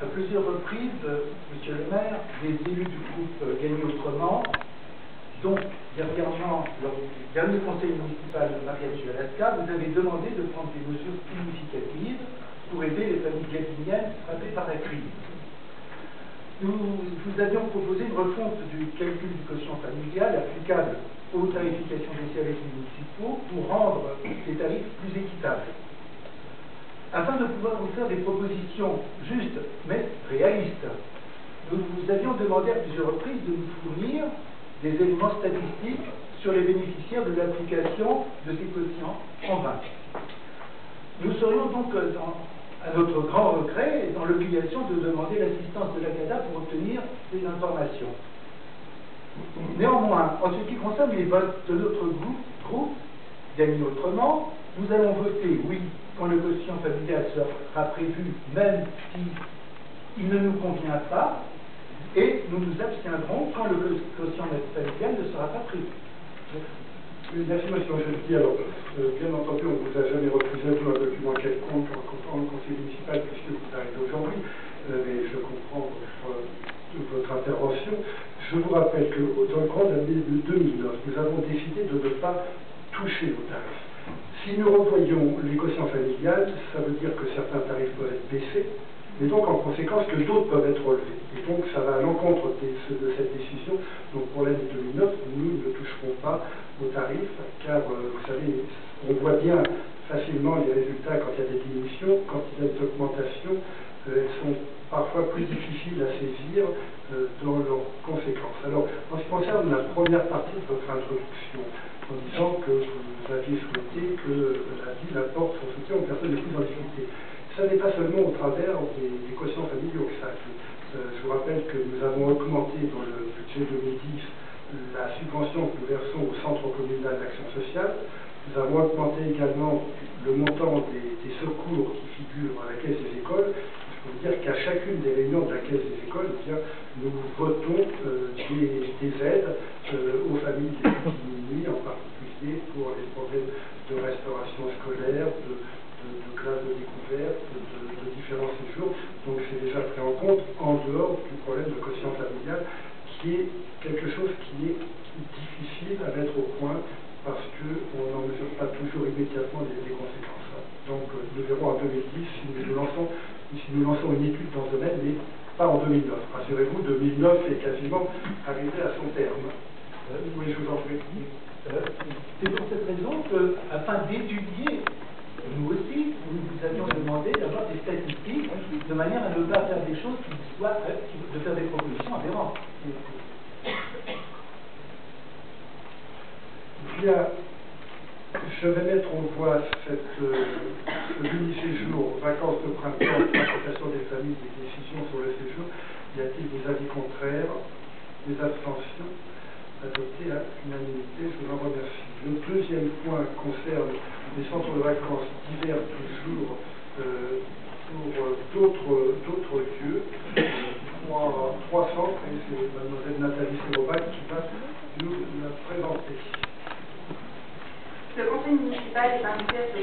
à plusieurs reprises, Monsieur le maire, des élus du groupe Gagner Autrement, donc dernièrement, lors du dernier conseil municipal de Mariage de Alaska, vous avez demandé de prendre des mesures significatives pour aider les familles gagniennes frappées par la crise. Nous vous avions proposé une refonte du calcul du quotient familial applicable aux tarifications des services municipaux pour rendre ces tarifs plus équitables. Afin de pouvoir vous faire des propositions justes mais réalistes, nous vous avions demandé à plusieurs reprises de nous fournir des éléments statistiques sur les bénéficiaires de l'application de ces quotients en 20. Nous serions donc, à notre grand regret, dans l'obligation de demander l'assistance de l'ACADA pour obtenir ces informations. Néanmoins, en ce qui concerne les votes de notre groupe, Gagner Autrement, nous allons voter oui quand le quotient familial sera prévu, même si il ne nous convient pas, et nous nous abstiendrons quand le quotient familial ne sera pas prévu. Merci, monsieur Angelski. Alors, bien entendu, on ne vous a jamais refusé un document quelconque en conseil municipal puisque vous arrivez aujourd'hui, mais je comprends votre intervention. Je vous rappelle que dans le courant de l'année 2009, nous avons décidé de ne pas toucher aux tarifs. Si nous revoyons les quotients familiales, ça veut dire que certains tarifs peuvent être baissés, mais donc en conséquence que d'autres peuvent être relevés. Et donc ça va à l'encontre de cette décision. Donc pour l'année 2009, nous ne toucherons pas aux tarifs, car vous savez, on voit bien facilement les résultats quand il y a des diminutions, quand il y a des augmentations, elles sont parfois plus difficiles à saisir dans leurs conséquences. Alors, en ce qui concerne la première partie de votre introduction, en disant que vous aviez souhaité que la ville apporte son soutien aux personnes les plus en difficulté. Ça n'est pas seulement au travers des quotients familiaux que ça. Je vous rappelle que nous avons augmenté dans le budget 2010 la subvention que nous versons au Centre communal d'action sociale. Nous avons augmenté également le montant des secours qui figurent à la caisse des écoles. Je peux vous dire qu'à chacune des réunions de la caisse des écoles, eh bien, nous votons des aides aux familles les plus diminuées, en particulier pour les problèmes de restauration scolaire, de classes de découverte, de différents séjours. Donc c'est déjà pris en compte en dehors du problème de quotient familial, qui est quelque chose qui est difficile à mettre au point parce qu'on n'en mesure pas toujours immédiatement les conséquences. Donc nous verrons en 2010 si nous lançons une étude dans ce domaine, mais pas en 2009. Rassurez-vous, 2009 est quasiment arrivé à son terme. Oui, je vous en prie. C'est pour cette raison que, afin d'étudier, nous aussi, nous vous avions demandé d'avoir des statistiques de manière à ne pas faire des choses de faire des propositions aberrantes. Bien, je vais mettre en voie ce mini-séjour, vacances de printemps, consultation des familles, des décisions sur le séjour. Y a-t-il des avis contraires, des abstentions? Adopté à l'unanimité, je vous en remercie. Le deuxième point concerne les centres de vacances divers toujours pour d'autres lieux. Trois centres, et c'est mademoiselle Nathalie Sérovac qui va nous la présenter. Le conseil municipal est invité à se